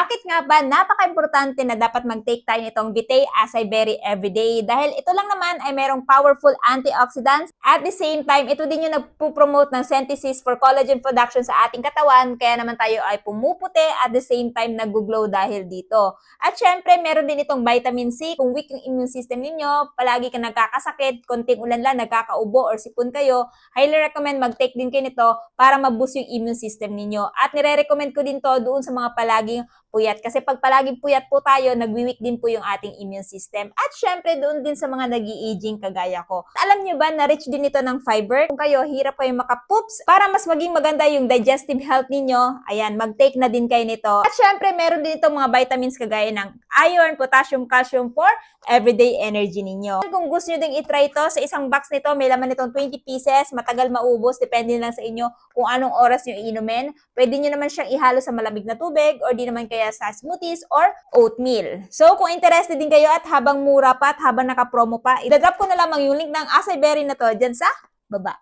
Bakit nga ba napaka-importante na dapat mag-take tayo nitong Vitae Acai Berry everyday? Dahil ito lang naman ay merong powerful antioxidants. At the same time, ito din yung nagpo-promote ng synthesis for collagen production sa ating katawan. Kaya naman tayo ay pumuputi at the same time nag-glow dahil dito. At syempre, meron din itong vitamin C. Kung weak yung immune system ninyo, palagi ka nagkakasakit, konting ulan lang, nagkakaubo or sipon kayo, highly recommend mag-take din kayo nito para ma-boost yung immune system ninyo. At nire-recommend ko din to doon sa mga palaging puyat. Kasi pag palaging puyat po tayo, nagwi-weak din po yung ating immune system. At syempre, doon din sa mga nag-i-aging kagaya ko. Alam nyo ba na rich din ito ng fiber? Kung kayo, hirap kayo maka-poops, para mas maging maganda yung digestive health ninyo, ayan, mag-take na din kayo nito. At syempre, meron din itong mga vitamins kagaya ng iron, potassium, calcium for everyday energy ninyo. Kung gusto nyo ding itry ito, sa isang box nito, may laman nitong 20 pieces, matagal maubos, depende lang sa inyo kung anong oras nyo iinumin. Pwede nyo naman siyang ihalo sa malamig na tubig or di naman kaya sa smoothies or oatmeal. So, kung interested din kayo at habang mura pa at habang naka-promo pa, idadrop ko na lamang yung link ng acai berry na to dyan sa baba.